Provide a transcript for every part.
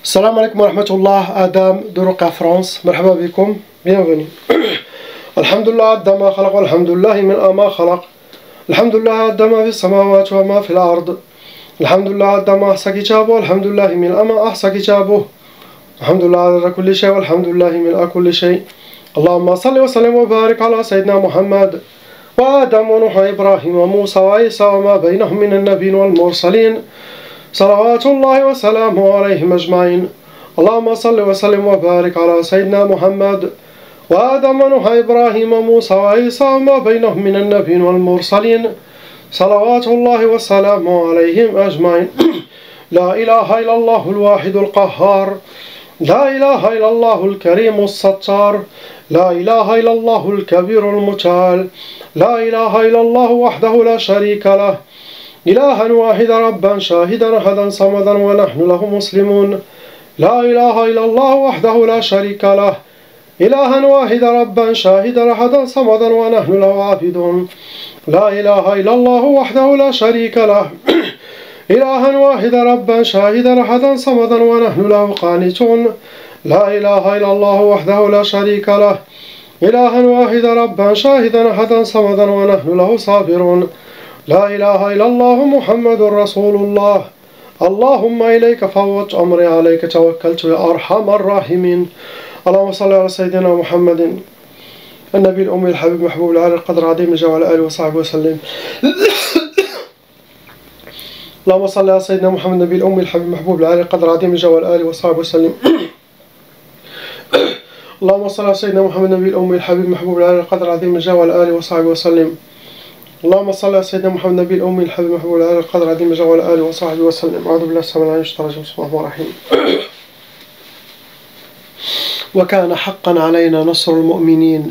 Salam alaikum wa rahmatullah, Adam de Ruqa France. Marhaba bikoum, bienvenue. Alhamdulillah, Adama khalaq, alhamdulillah min ama khalaq. Alhamdulillah, Adama fi samawat wa ma fil ard. Alhamdulillah, Adama ahsa kitabu, alhamdulillah min ama ahsa kitabu. Alhamdulillah ala kulli shay, alhamdulillah min kulli shay. Allahumma salli wa sallim wa barik ala Sayyidina Muhammad. وآدم ونوح وإبراهيم وموسى وعيسى وما بينهم من النبيين والمرسلين صلوات الله وسلامه عليهم أجمعين. اللهم صل وسلم وبارك على سيدنا محمد وآدم ونوح وإبراهيم وموسى وعيسى وما بينهم من النبيين والمرسلين صلوات الله وسلامه عليهم أجمعين. لا إله إلا الله الواحد القهار، لا إله إلا الله الكريم الستار، لا إله إلا الله الكبير المتعال، لا إله إلا الله وحده لا شريك له، إلها واحدا ربا شاهدا أحدا صمدا ونحن له مسلمون. لا إله إلا الله وحده لا شريك له، إلها واحدا ربا شاهدا أحدا صمدا ونحن له عابدون. لا إله إلا الله وحده لا شريك له، إلها واحدا ربا شاهدا أحدا صمدا ونحن له قانتون. لا إله إلا الله وحده لا شريك له، إلها واحدا ربا شاهدا أحدا صمدا ونحن له صابرون. لا إله إلا الله محمد رسول الله. اللهم إليك فوضت أمري عليك توكلت يا أرحم الراحمين. اللهم صل على سيدنا محمد النبي الأمي الحبيب محبوب العالي القدر عظيم الجاه وعلى آله وصحبه وسلم. اللهم صل على سيدنا محمد النبي الأمي الحبيب محبوب العالي القدر عظيم الجاه وعلى آله وصحبه وسلم. اللهم صل على سيدنا محمد النبي الأمي الحبيب محبوب العالي القدر عظيم الجاه وعلى آله وصحبه وسلم. اللهم صل على سيدنا محمد النبي الأمي الحبيب محبوب العالي القدر عظيم الجاه وعلى آله وصحبه وسلم. أعوذ بالله السميع العليم من الشيطان الرجيم. بسم الله الرحمن الرحيم. وكان حقا علينا نصر المؤمنين،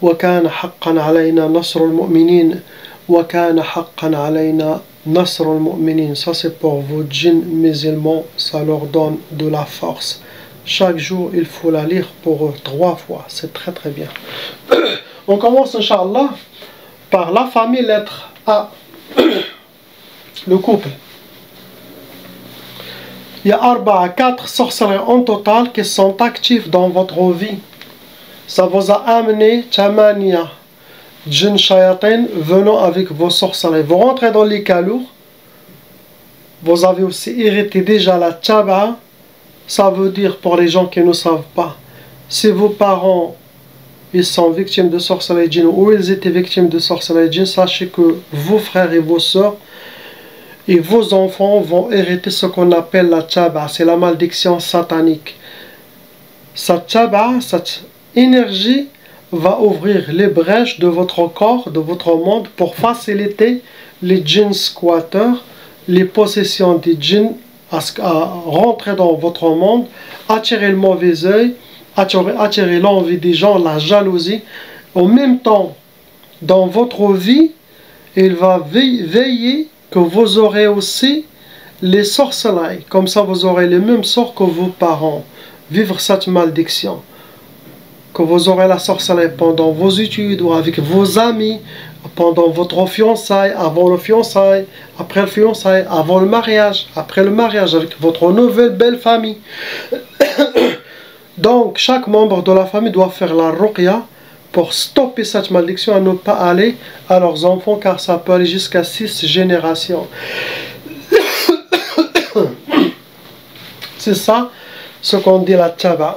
وكان حقا علينا نصر المؤمنين، وكان حقا علينا نصر المؤمنين. Ça c'est pour vos djinns musulmans, ça leur donne de la force. Chaque jour, il faut la lire pour eux 3 fois. C'est très très bien. On commence, Inch'Allah, par la famille lettre A. Le couple. Il y a 4 sorcelleries en total qui sont actives dans votre vie. Ça vous a amené Tamania, djinn shayatin, venant avec vos sorcelleries. Vous rentrez dans les calours. Vous avez aussi hérité déjà la tchaba. Ça veut dire, pour les gens qui ne savent pas, si vos parents ils sont victimes de sorcellerie djinn ou ils étaient victimes de sorcellerie djinn, sachez que vos frères et vos sœurs et vos enfants vont hériter ce qu'on appelle la tchaba. C'est la malédiction satanique. Cette tchaba, cette énergie va ouvrir les brèches de votre corps, de votre monde, pour faciliter les djinns squatteurs, les possessions des djinns à rentrer dans votre monde, attirer le mauvais œil, attirer l'envie des gens, la jalousie. En même temps, dans votre vie, il va veiller que vous aurez aussi les sorcelleries. Comme ça, vous aurez les mêmes sorts que vos parents. Vivre cette malédiction. Que vous aurez la sorcellerie pendant vos études ou avec vos amis, pendant votre fiançailles, avant le fiançailles, après le fiançailles, avant le mariage, après le mariage, avec votre nouvelle belle famille. Donc, chaque membre de la famille doit faire la ruqya pour stopper cette malédiction et ne pas aller à leurs enfants, car ça peut aller jusqu'à 6 générations. C'est ça ce qu'on dit la tchaba.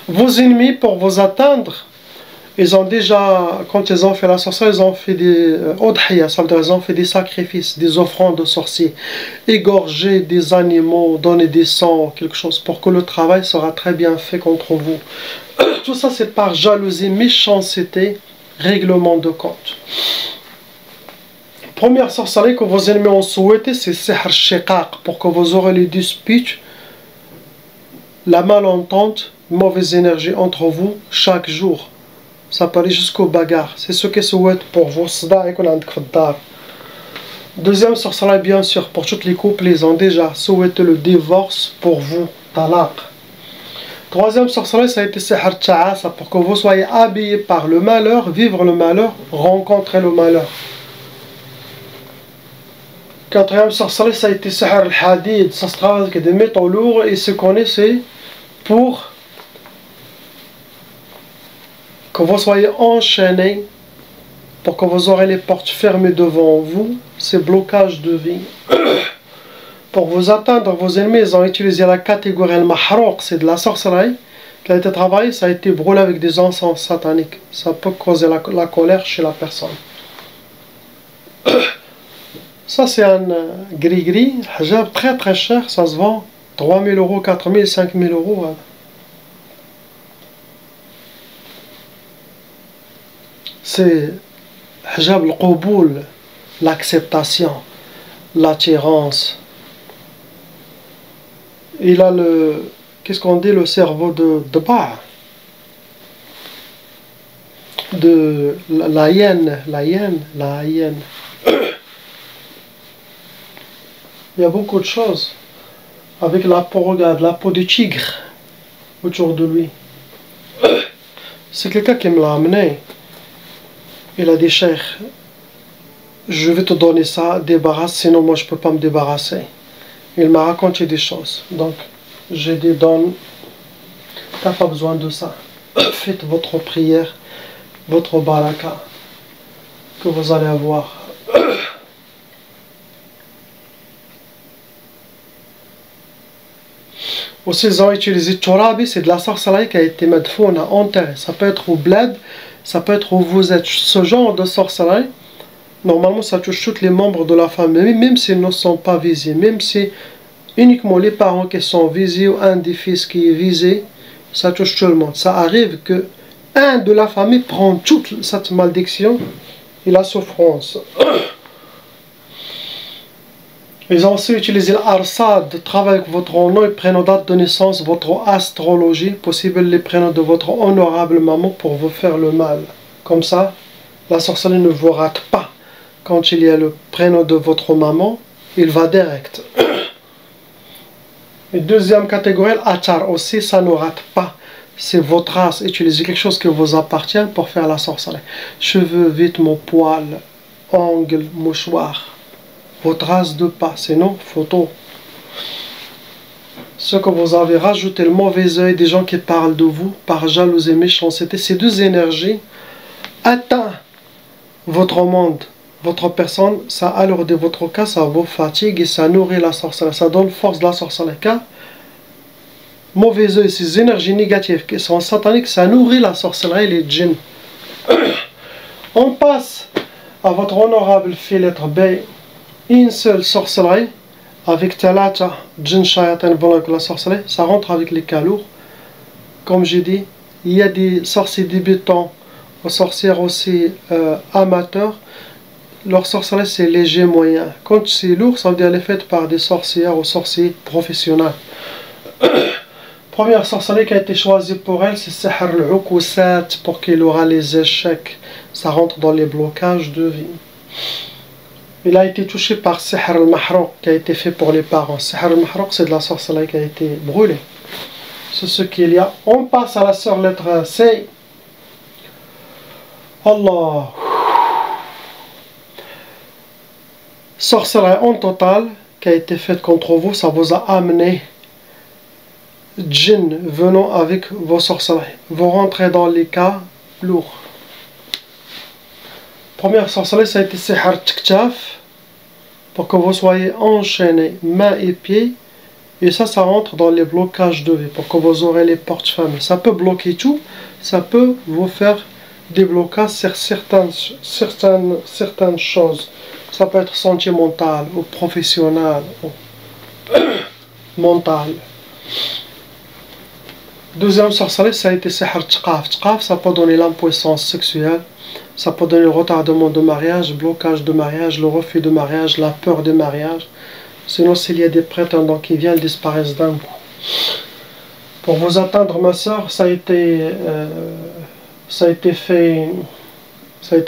Vos ennemis, pour vous atteindre, ils ont déjà, quand ils ont fait la sorcellerie, ils ont fait des udhiya, ça veut dire ils ont fait des sacrifices, des offrandes de sorciers, égorger des animaux, donner des sangs, quelque chose, pour que le travail sera très bien fait contre vous. Tout ça c'est par jalousie, méchanceté, règlement de compte. Première sorcellerie que vos ennemis ont souhaité, c'est sihr shiqaq, pour que vous aurez les disputes, la malentente, mauvaise énergie entre vous chaque jour. Ça peut aller jusqu'aux bagarres. C'est ce qu'ils souhaitent pour vous. Deuxième sorcellerie, bien sûr, pour tous les couples, ils ont déjà souhaité le divorce pour vous. Talaq. Troisième sorcellerie, ça a été sihr ta'asa, pour que vous soyez habillés par le malheur, vivre le malheur, rencontrer le malheur. Quatrième sorcellerie, ça a été Sihr al-Hadid. Ça se travaille avec des métaux lourds et ce qu'on est, c'est pour que vous soyez enchaînés, pour que vous aurez les portes fermées devant vous, ces blocages de vie. Pour vous atteindre, vos ennemis, ils ont utilisé la catégorie al-Mahrouq, c'est de la sorcellerie qui a été travaillée, ça a été brûlé avec des encens sataniques. Ça peut causer la colère chez la personne. Ça c'est un gris-gris, hijab très très cher, ça se vend 3 000 euros, 4 000, 5 000 euros. Hein. C'est hijab al-Quboul, l'acceptation, l'attirance. Il a le, qu'est-ce qu'on dit, le cerveau de bas, de la hyène. Il y a beaucoup de choses avec la peau, regarde, la peau du tigre autour de lui. C'est quelqu'un qui me l'a amené. Il a dit, Cheikh, je vais te donner ça, débarrasse, sinon moi je peux pas me débarrasser. Il m'a raconté des choses. Donc, j'ai dit, donne, t'as pas besoin de ça. Faites votre prière, votre baraka, que vous allez avoir. Aussi, ils ont utilisé Tchorabi, c'est de la sorcellerie qui a été madfouna, enterrée. Ça peut être au bled, ça peut être où vous êtes. Ce genre de sorcellerie, normalement, ça touche tous les membres de la famille, même s'ils ne sont pas visés, même si uniquement les parents qui sont visés ou un des fils qui est visé, ça touche tout le monde. Ça arrive que un de la famille prend toute cette malédiction et la souffrance. Ils ont aussi utilisé l'arsad, travail avec votre nom et prénom, date de naissance, votre astrologie, possible les prénoms de votre honorable maman pour vous faire le mal. Comme ça, la sorcellerie ne vous rate pas. Quand il y a le prénom de votre maman, il va direct. Et deuxième catégorie, l'achar aussi, ça ne rate pas. C'est votre race. Utilisez quelque chose qui vous appartient pour faire la sorcellerie. Cheveux, vêtements, poils, ongles, mouchoirs. Votre race de pas, sinon, photo. Ce que vous avez rajouté, le mauvais œil des gens qui parlent de vous, par jalousie et méchanceté, ces deux énergies atteignent votre monde, votre personne, ça alourdit votre cas, ça vous fatigue et ça nourrit la sorcellerie, ça donne force de la sorcellerie. Car mauvais œil, ces énergies négatives qui sont sataniques, ça nourrit la sorcellerie et les djinns. On passe à votre honorable fille lettre B. Une seule sorcellerie avec talata, djinn, shayatin, voilà que la sorcellerie, ça rentre avec les cas lourds. Comme j'ai dit, il y a des sorciers débutants, des sorcières aussi amateurs. Leur sorcellerie c'est léger, moyen. Quand c'est lourd, ça veut dire elle est faite par des sorcières ou sorciers professionnels. Première sorcellerie qui a été choisie pour elle, c'est Sihr al-Uqusat, pour qu'il aura les échecs. Ça rentre dans les blocages de vie. Il a été touché par Sihr al-Mahrouq qui a été fait pour les parents. Sihr al-Mahrouq, c'est de la sorcellerie qui a été brûlée. C'est ce qu'il y a. On passe à la sœur lettre C. Allah. Sorcellerie en total qui a été faite contre vous, ça vous a amené djinn venant avec vos sorcelleries. Vous rentrez dans les cas lourds. Première sorcellerie, ça a été Sihr Tiktaf, pour que vous soyez enchaînés, mains et pieds. Et ça rentre dans les blocages de vie, pour que vous aurez les portes fermées. Ça peut bloquer tout, ça peut vous faire des blocages sur certaines choses. Ça peut être sentimental, ou professionnel, ou mental. Deuxième sorcellerie, ça a été Sihr Tqaf. Tqaf, ça peut donner l'impuissance sexuelle. Ça peut donner le retardement de mariage, blocage de mariage, le refus de mariage, la peur de mariage. Sinon, s'il y a des prétendants qui viennent, ils disparaissent d'un coup. Pour vous atteindre, ma soeur, ça a été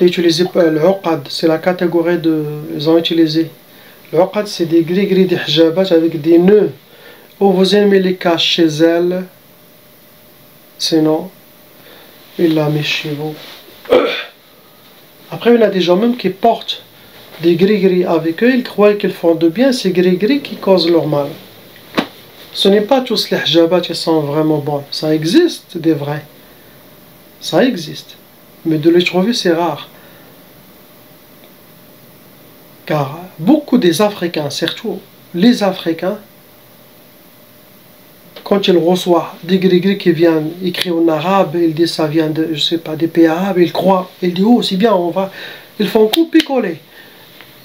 utilisé par l'uqad. C'est la catégorie de... Ils ont utilisé. L'uqad, c'est des gris-gris, des hijabat avec des nœuds. Ou vous aimez les caches chez elles. Sinon, il la met chez vous. Après, il y a des gens même qui portent des gris-gris avec eux, ils croient qu'ils font de bien, c'est gris-gris qui causent leur mal. Ce n'est pas tous les hijabats qui sont vraiment bons. Ça existe des vrais. Ça existe. Mais de les trouver, c'est rare. Car beaucoup des Africains, surtout les Africains, quand ils reçoivent des gris-gris qui viennent écrire en arabe, ils disent ça vient de, je sais pas, des pays arabes, ils croient, ils disent oh c'est bien, on va, ils font couper-coller.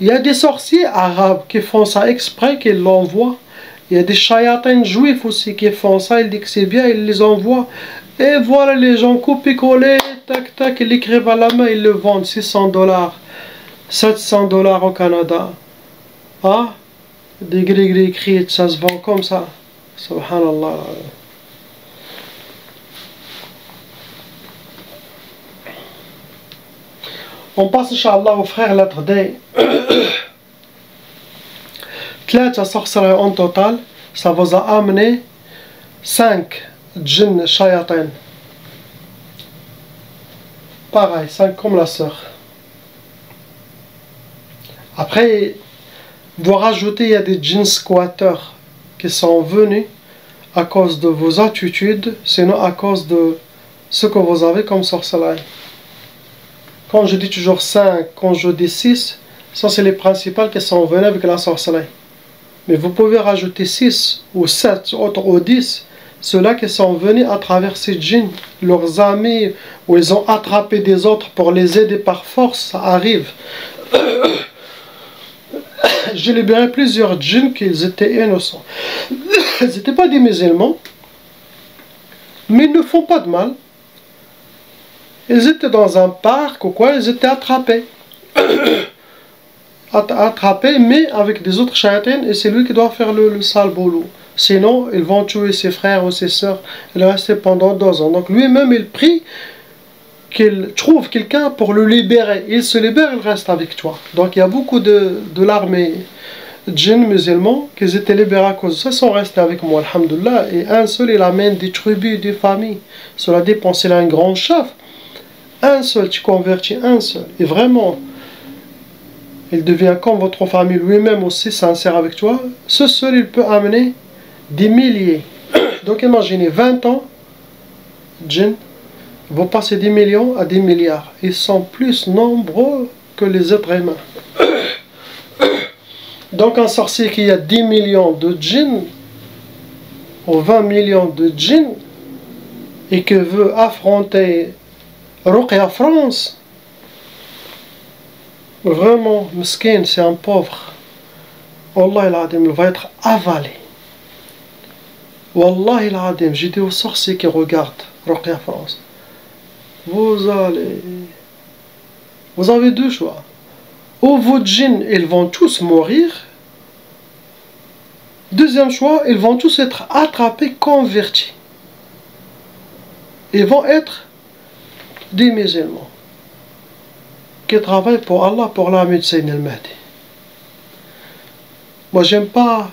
Il y a des sorciers arabes qui font ça exprès, qu'ils l'envoient. Il y a des chayatins juifs aussi qui font ça, ils disent que c'est bien, ils les envoient. Et voilà les gens couper-coller, tac tac, ils l'écrivent à la main, ils le vendent $600, $700 au Canada. Ah, des gris-gris écrits, ça se vend comme ça. Subhanallah. On passe, Inch'Allah, au frère lettre D. 3 sorcelleries en total, ça vous a amené 5 djinns shayatin. Pareil, 5 comme la sœur. Après, vous rajoutez, il y a des djinns squatteurs qui sont venus à cause de vos attitudes, sinon à cause de ce que vous avez comme sorcellerie. Quand je dis toujours 5, quand je dis 6, ça c'est les principales qui sont venues avec la sorcellerie. Mais vous pouvez rajouter 6 ou 7 autres ou 10, ceux-là qui sont venus à travers ces djinns, leurs amis, ou ils ont attrapé des autres pour les aider par force, ça arrive. J'ai libéré plusieurs djinns qui étaient innocents. Ils n'étaient pas des musulmans, mais ils ne font pas de mal. Ils étaient dans un parc ou quoi, ils étaient attrapés. Attrapés, mais avec des autres chayatines, et c'est lui qui doit faire le sale boulot. Sinon, ils vont tuer ses frères ou ses sœurs. Il est resté pendant 2 ans. Donc lui-même, il prie qu'il trouve quelqu'un pour le libérer. Il se libère, il reste avec toi. Donc il y a beaucoup de l'armée djinns musulmans qui étaient libérés à cause de ça, sont restés avec moi, alhamdoulilah. Et un seul, il amène des tribus, des familles. Cela dépend, s'il a un grand chef. Un seul, tu convertis un seul. Et vraiment, il devient comme votre famille, lui-même aussi sincère avec toi. Ce seul, il peut amener des milliers. Donc imaginez, 20 ans, djinns vont passer des millions à des milliards. Ils sont plus nombreux que les êtres humains. Donc un sorcier qui a 10 millions de djinns, ou 20 millions de djinns, et qui veut affronter Ruqya France, vraiment, meskin, c'est un pauvre. Wallah il-Adim, il va être avalé. Wallah il-Adim, j'ai dit aux sorciers qui regardent Ruqya France, vous avez 2 choix. Ou vos djinns, ils vont tous mourir. Deuxième choix, ils vont tous être attrapés, convertis. Ils vont être des musulmans qui travaillent pour Allah, pour l'armée de Sayyid al-Mahdi. Moi, j'aime pas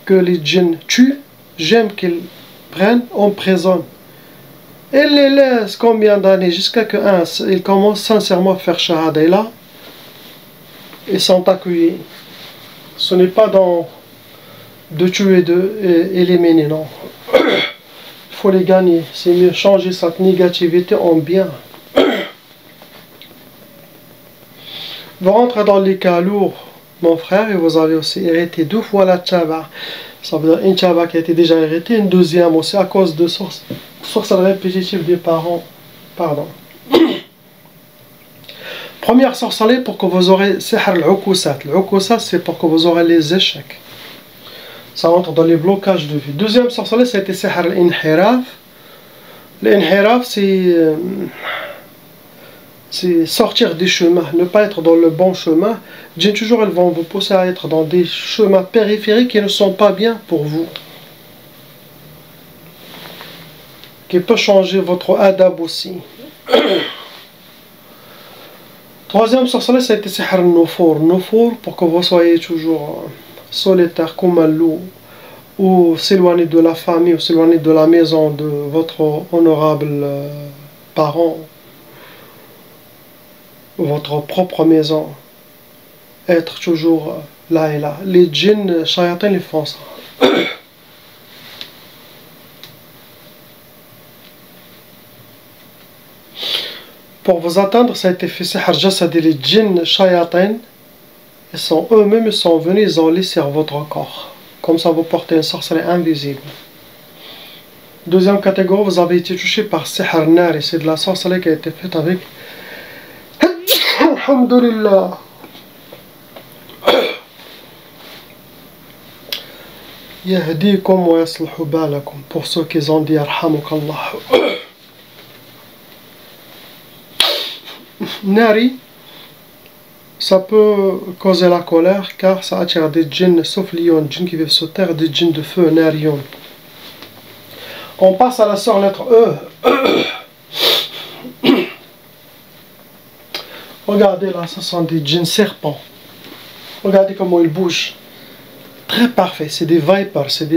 que les djinns tuent, j'aime qu'ils prennent, emprisonnent. Et les laissent combien d'années jusqu'à qu'un, ils commencent sincèrement à faire shahada. Et là, ils sont accueillis. Ce n'est pas de tuer, de éliminer, non. Il faut les gagner. C'est mieux changer cette négativité en bien. Vous rentrez dans les cas lourds, mon frère, et vous avez aussi hérité 2 fois la tchaba. Ça veut dire une tchaba qui a été déjà héritée, une deuxième aussi à cause de sorcellerie répétitive des parents. Pardon. Première sorcellerie pour que vous aurez sihr al-ukusat. L'ukusat, c'est pour que vous aurez les échecs. Ça rentre dans les blocages de vie. Deuxième sorcellerie, c'était sihr al-inhiraf. L'inhiraf, c'est sortir des chemins, ne pas être dans le bon chemin. Djinns toujours, elles vont vous pousser à être dans des chemins périphériques qui ne sont pas bien pour vous. Qui peut changer votre adab aussi. Troisième sorcellerie, ça a été sihr al-nufur. Nufur, pour que vous soyez toujours solitaire comme un loup, ou s'éloigner de la famille, ou s'éloigner de la maison de votre honorable parent, votre propre maison. être toujours là et là. Les djinns, shayatins, ils font ça. Pour vous atteindre, ça a été fait sihr jasadi. Les djinns, shayatins, ils sont eux-mêmes, ils sont venus, ils ont laissé votre corps. Comme ça, vous portez une sorcellerie invisible. Deuxième catégorie, vous avez été touché par sihr nari. C'est de la sorcellerie qui a été faite avec... Alhamdulillah. Yahdikum wa yaslihu balakum. Pour ceux qui ont dit Arhamukallah. Nari, ça peut causer la colère car ça attire des djinns, sauf lion, djinns qui vivent sur terre, des djinns de feu, narion. On passe à la sœur lettre E. Regardez là, ce sont des djinns serpents. Regardez comment ils bougent. Très parfait, c'est des vipers, c'est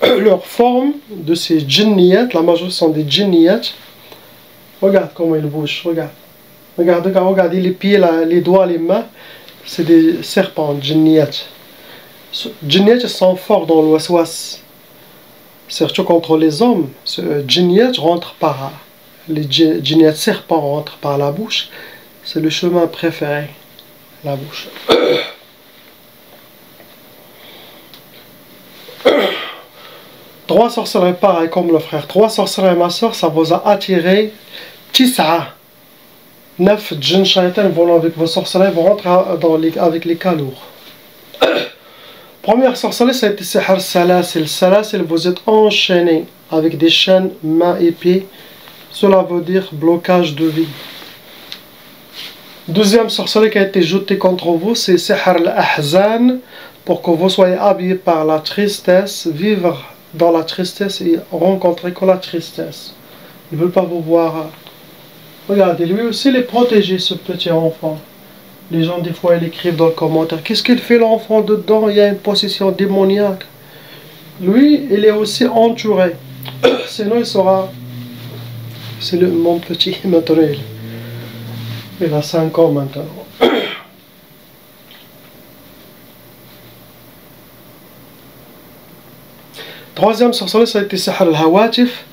leur forme de ces djinniyat, la majorité sont des djinniyat. Regarde comment ils bougent, regarde. Regardez les pieds, les doigts, les mains, c'est des serpents, djinniyat. Djinniyat sont forts dans l'ouas-ouas. Surtout contre les hommes, djinniyat rentre par... Les djinniyat serpents rentrent par la bouche. C'est le chemin préféré, la bouche. Trois sorcelleries pareil comme le frère. Trois sorcelleries, ma soeur, ça vous a attiré. Tis'a. 9 djinns shaytan vont avec vos sorcelleries, vont rentrer avec les cas lourds. Première sorcellerie, ça a été sihr salasil. Salasil, vous êtes enchaîné avec des chaînes, mains et pieds. Cela veut dire blocage de vie. Deuxième sorcellerie qui a été jetée contre vous, c'est sihr al-ahzan, pour que vous soyez habillés par la tristesse, vivre dans la tristesse et rencontrer que la tristesse. Ils ne veulent pas vous voir. Regardez, lui aussi il est protégé, ce petit enfant. Les gens des fois ils écrivent dans le commentaire, qu'est-ce qu'il fait l'enfant dedans? Il y a une possession démoniaque. Lui, il est aussi entouré. Sinon il sera... C'est mon petit maintenant. Il a 5 ans maintenant. Troisième sorcellerie, ça a été sihr al-hawatif.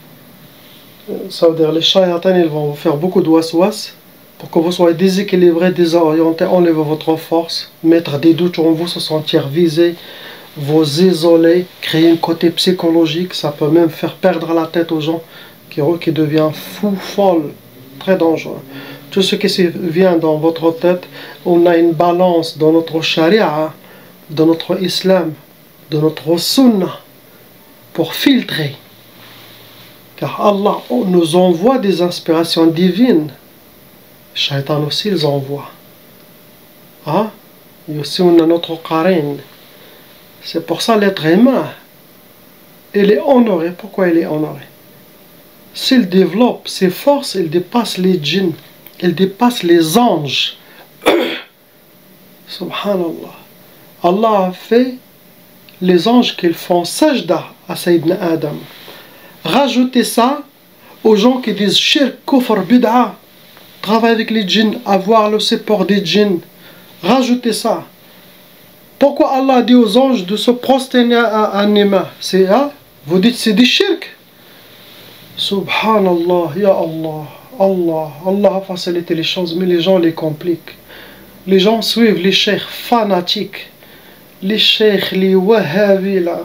Ça veut dire les shayatans, ils vont vous faire beaucoup de was-was pour que vous soyez déséquilibré, désorienté, enlever votre force, mettre des doutes en vous, se sentir visé, vous isoler, créer un côté psychologique. Ça peut même faire perdre la tête aux gens qui deviennent fous, folles, très dangereux. Tout ce qui vient dans votre tête, on a une balance dans notre charia, dans notre islam, dans notre sunnah, pour filtrer. Car Allah nous envoie des inspirations divines. Shaitan aussi les envoie. Ah? Et aussi on a notre qarin. C'est pour ça l'être humain, il est honoré. Pourquoi il est honoré? S'il développe ses forces, il dépasse les djinns, il dépasse les anges. Subhanallah. Allah a fait les anges qu'ils font sajda à Sayyidina Adam. Rajoutez ça aux gens qui disent shirk, kufr, bid'a, travailler avec les djinns, avoir le support des djinns. Rajoutez ça. Pourquoi Allah a dit aux anges de se prosterner à un humain? C'est vous dites c'est des shirk. Subhanallah, ya Allah. Allah a facilité les choses, mais les gens les compliquent. Les gens suivent les cheikhs fanatiques, les cheikhs, les wahhabis là.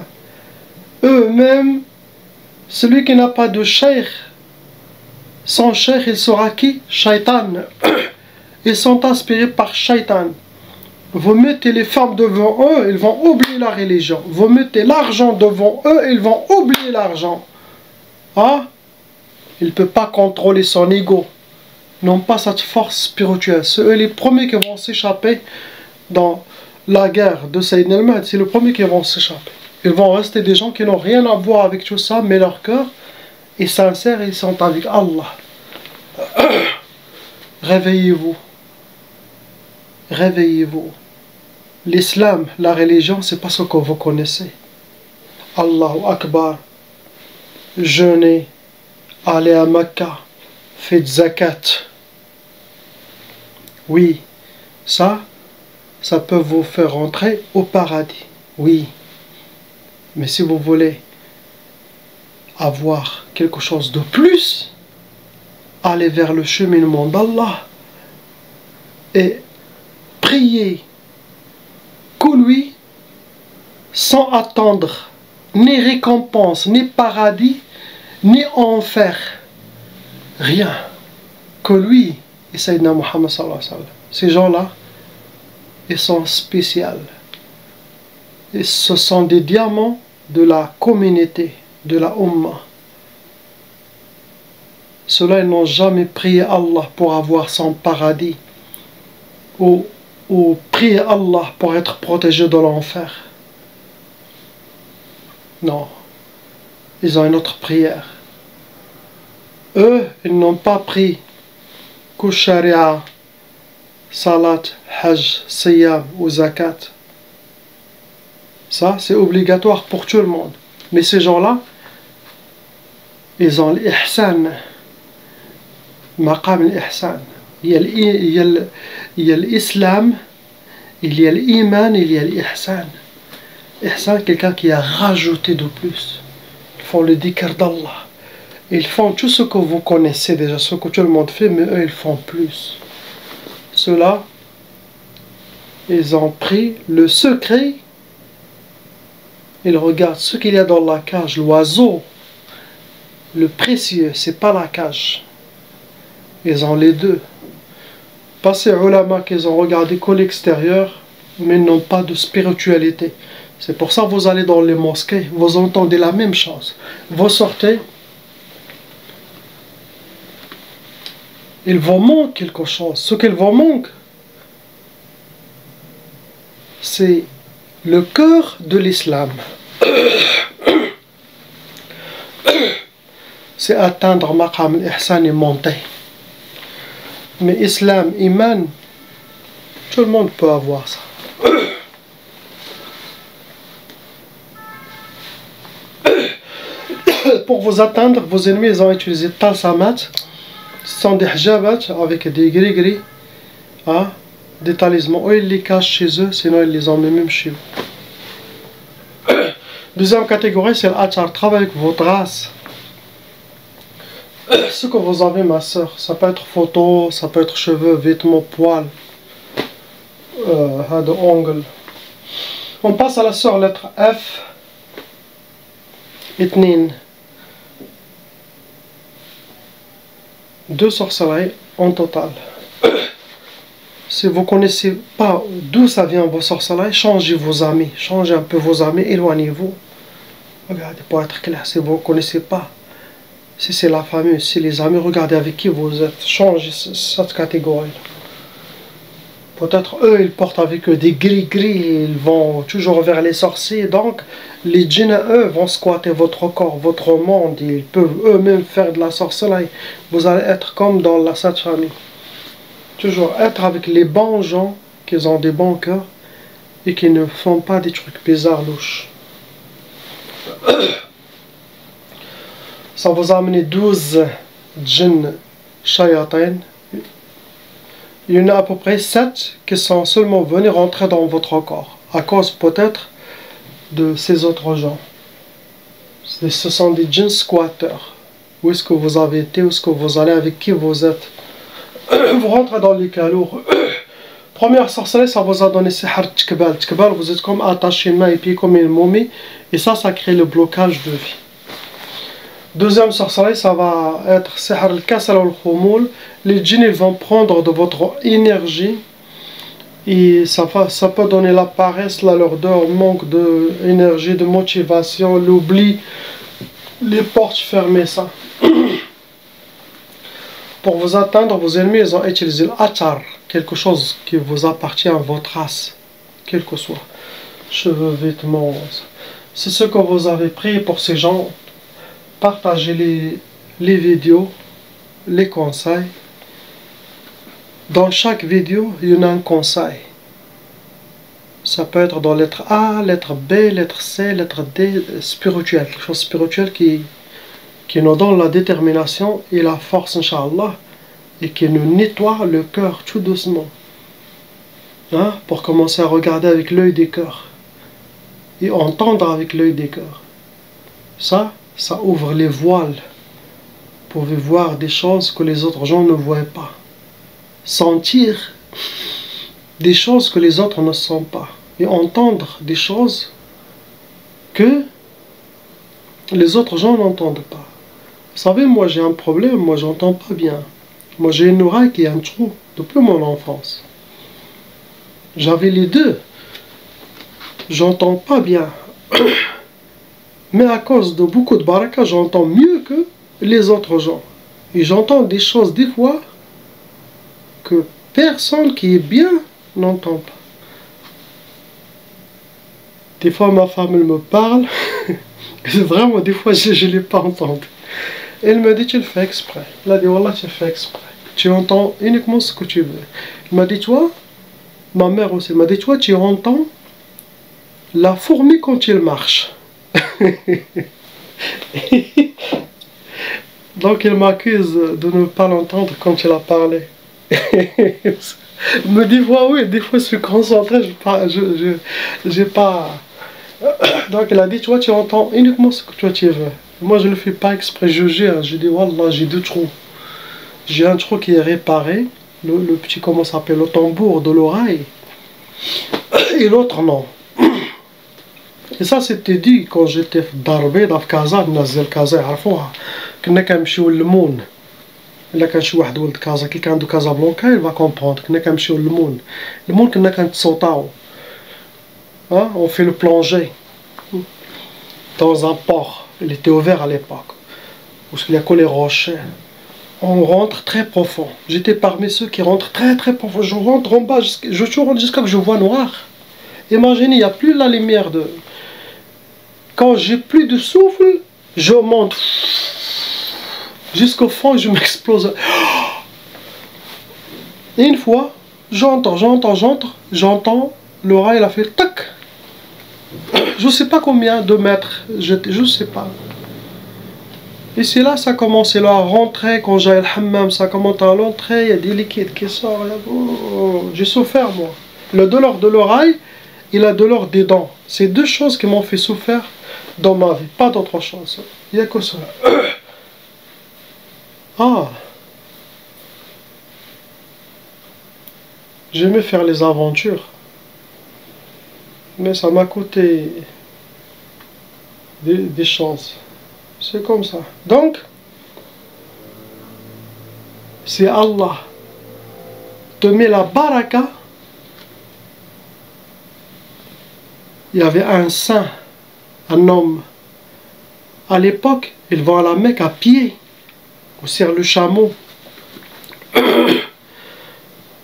Eux-mêmes, celui qui n'a pas de cheikh, son cheikh, il sera qui? Shaitan. Ils sont inspirés par Shaitan. Vous mettez les femmes devant eux, ils vont oublier la religion. Vous mettez l'argent devant eux, ils vont oublier l'argent. Ah? Il ne peut pas contrôler son ego. Ils n'ont pas cette force spirituelle. C'est eux les premiers qui vont s'échapper dans la guerre de Sayyidina al-Mahdi. C'est les premiers qui vont s'échapper. Ils vont rester des gens qui n'ont rien à voir avec tout ça, mais leur cœur est sincère et ils sont avec Allah. Réveillez-vous. Réveillez-vous. L'islam, la religion, c'est pas ce que vous connaissez. Allahu Akbar. Jeûnez. Allez à Mecca. Faites zakat. Oui, ça peut vous faire rentrer au paradis. Oui. Mais si vous voulez avoir quelque chose de plus, allez vers le cheminement d'Allah et priez que lui, sans attendre ni récompense, ni paradis, ni enfer. Rien. Que lui et Sayyidina Muhammad sallallahu alayhi wa sallam. Ces gens-là, ils sont spéciaux. Et ce sont des diamants de la communauté, de la Ummah. Ceux-là, ils n'ont jamais prié Allah pour avoir son paradis. Ou prié Allah pour être protégé de l'enfer. Non. Ils ont une autre prière. Eux, ils n'ont pas pris que Sharia, Salat, Hajj, Siyam ou Zakat. Ça, c'est obligatoire pour tout le monde. Mais ces gens-là, ils ont l'ihsan. Maqam l'ihsan. Il y a l'islam, il y a l'iman, il y a l'ihsan. Ihsan, quelqu'un qui a rajouté de plus. Ils font le dhikr d'Allah. Ils font tout ce que vous connaissez déjà, ce que tout le monde fait, mais eux, ils font plus. Ceux-là, ils ont pris le secret. Ils regardent ce qu'il y a dans la cage, l'oiseau. Le précieux, c'est pas la cage. Ils ont les deux. Pas ces ulama qu'ils ont regardé que l'extérieur, mais ils n'ont pas de spiritualité. C'est pour ça que vous allez dans les mosquées, vous entendez la même chose. Vous sortez, il vous manque quelque chose. Ce qu'il vous manque, c'est le cœur de l'islam. C'est atteindre maqam al-ihsan et monter. Mais islam, iman, tout le monde peut avoir ça. Pour vous atteindre, vos ennemis ils ont utilisé talsamat. Ce sont des hijabats avec des gris-gris, hein, des talismans. Ou ils les cachent chez eux, sinon ils les emmènent même chez vous. Deuxième catégorie, c'est l'achar, travail avec votre race. Ce que vous avez, ma soeur, ça peut être photo, ça peut être cheveux, vêtements, poils, de ongles. On passe à la soeur, lettre F. Ethnin. 2 sorcelleries en total. Si vous ne connaissez pas d'où ça vient vos sorcelleries, changez vos amis. Changez un peu vos amis, éloignez-vous. Regardez, pour être clair, si vous ne connaissez pas, si c'est la famille, si les amis, regardez avec qui vous êtes. Changez cette catégorie. Peut-être eux, ils portent avec eux des gris-gris, ils vont toujours vers les sorciers. Donc, les djinns, eux, vont squatter votre corps, votre monde. Ils peuvent eux-mêmes faire de la sorcellerie. Vous allez être comme dans cette famille. Toujours être avec les bons gens, qui ont des bons cœurs, et qui ne font pas des trucs bizarres, louches. Ça vous a amené 12 djinns shayatin. Il y en a à peu près 7 qui sont seulement venus rentrer dans votre corps, à cause peut-être de ces autres gens. Ce sont des djinns squatteurs. Où est-ce que vous avez été, où est-ce que vous allez, avec qui vous êtes. Vous rentrez dans les calours. Première sorcellerie, ça vous a donné sihr tkbal. Tkbal, vous êtes comme attaché main et pied comme une momie, et ça crée le blocage de vie. Deuxième sorcellerie, ça va être sihr al-kasal al-khumoul. Les djinns vont prendre de votre énergie et ça peut donner la paresse, la lourdeur, manque d'énergie, de motivation, l'oubli, les portes fermées, ça. Pour vous atteindre, vos ennemis, ils ont utilisé l'achar, quelque chose qui vous appartient à votre race, quel que soit, cheveux, vêtements. C'est ce que vous avez pris pour ces gens. Partagez les vidéos, les conseils. Dans chaque vidéo, il y en a un conseil. Ça peut être dans lettre A, lettre B, lettre C, lettre D, spirituel. Quelque chose de spirituel qui nous donne la détermination et la force, Inch'Allah, et qui nous nettoie le cœur tout doucement. hein, pour commencer à regarder avec l'œil des cœurs et entendre avec l'œil des cœurs. Ça ouvre les voiles. Vous pouvez voir des choses que les autres gens ne voient pas. Sentir des choses que les autres ne sentent pas. Et entendre des choses que les autres gens n'entendent pas. Vous savez, moi j'ai un problème, moi j'entends pas bien. Moi j'ai une oreille qui a un trou depuis mon enfance. J'avais les deux. J'entends pas bien. Mais à cause de beaucoup de baraka, j'entends mieux que les autres gens. Et j'entends des choses des fois que personne qui est bien n'entend pas. Des fois ma femme elle me parle, vraiment des fois je ne l'ai pas entendu. Elle me dit tu le fais exprès. Elle a dit wallah tu le fais exprès. Tu entends uniquement ce que tu veux. Elle m'a dit toi, ma mère aussi, elle m'a dit toi tu entends la fourmi quand il marche. Donc il m'accuse de ne pas l'entendre quand il a parlé. Il me dit oui, des fois je suis concentré, j'ai pas. Donc il a dit, tu entends uniquement ce que toi tu veux. Moi je ne le fais pas exprès, je gère. Je dis, wallah, j'ai deux trous. J'ai un trou qui est réparé, le petit, comment ça s'appelle, le tambour de l'oreille. Et l'autre non. Et ça c'était dit quand j'étais ضاربي في كازا نازل كازا يعرفوها كنا كنمشيو للمون الا كان شي واحد ولد كازا كي كان عنده كازابلانكا il va comprendre كنا كنمشيو للمون كنا كنتصوطاو on fait le plongée dans un port, il était ouvert à l'époque où il y a que les rochers. On rentre très profond. J'étais parmi ceux qui rentrent très très profond. Je rentre en bas, je rentre jusqu'à que je vois noir. Imaginez, il n'y a plus la lumière de... Quand j'ai plus de souffle, je monte jusqu'au fond, je m'explose. Et une fois, j'entends, l'oreille elle a fait tac. Je ne sais pas combien de mètres, je ne sais pas. Et c'est là ça commence, là à rentrer, quand j'ai le hammam, ça commence à l'entrée, il y a des liquides qui sortent. Oh, j'ai souffert moi. Le douleur de l'oreille et la douleur des dents. C'est deux choses qui m'ont fait souffrir dans ma vie, pas d'autre chose. Il n'y a que ça. Ah. J'aimais faire les aventures. Mais ça m'a coûté des chances. C'est comme ça. Donc, c'est Allah te met la baraka. Il y avait un saint, un homme. À l'époque, ils vont à la Mecque à pied. On sert le chameau.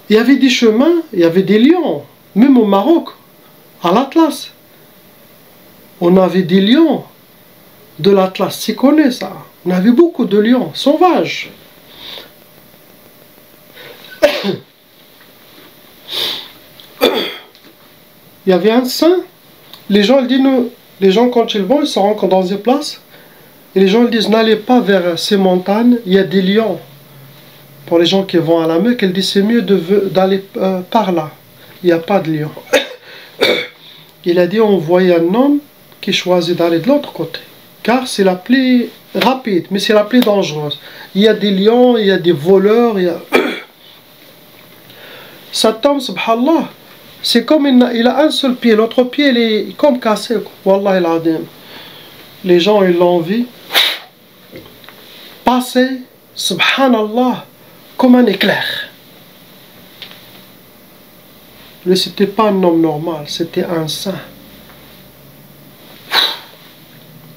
Il y avait des chemins, il y avait des lions. Même au Maroc, à l'Atlas. On avait des lions de l'Atlas. Tu connais ça? On avait beaucoup de lions sauvages. Il y avait un saint. Les gens disent, les gens quand ils vont, ils se rencontrent dans des places. Et les gens disent, n'allez pas vers ces montagnes, il y a des lions. Pour les gens qui vont à la Mecque, ils disent, c'est mieux d'aller par là. Il n'y a pas de lions. Il a dit, on voyait un homme qui choisit d'aller de l'autre côté. Car c'est la plus rapide, mais c'est la plus dangereuse. Il y a des lions, il y a des voleurs, il y a... Satan, subhanallah, c'est comme il a un seul pied, l'autre pied il est comme cassé. Wallah il adim. Les gens ils l'ont vu passer, subhanallah, comme un éclair. Mais c'était pas un homme normal, c'était un saint.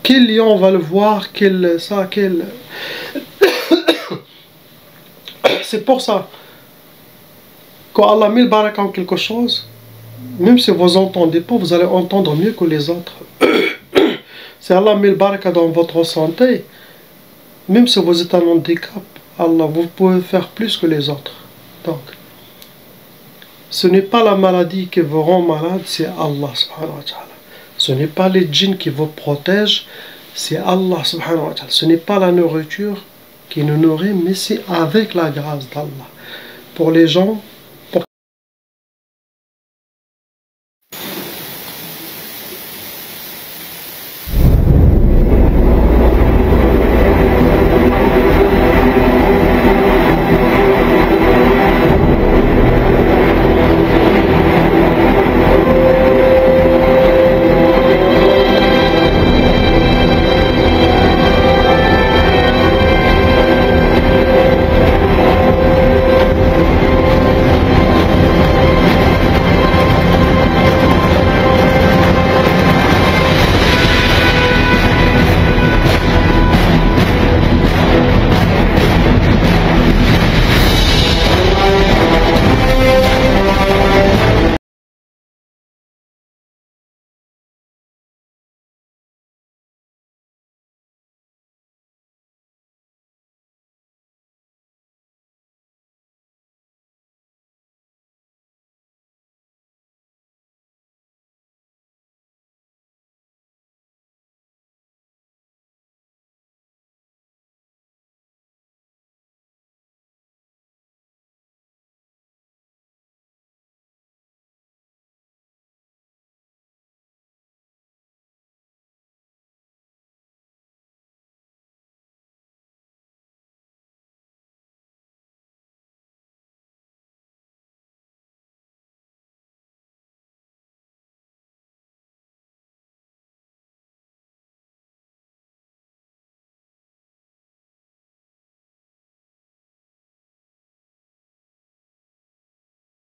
Quel lion va le voir, C'est pour ça. Quand Allah met le baraka en quelque chose, même si vous n'entendez pas, vous allez entendre mieux que les autres. Si Allah met le baraka dans votre santé, même si vous êtes un handicap, Allah, vous pouvez faire plus que les autres. Donc, ce n'est pas la maladie qui vous rend malade, c'est Allah subhanahu wa ta'ala. Ce n'est pas les djinns qui vous protègent, c'est Allah subhanahu wa ta'ala. Ce n'est pas la nourriture qui nous nourrit, mais c'est avec la grâce d'Allah. Pour les gens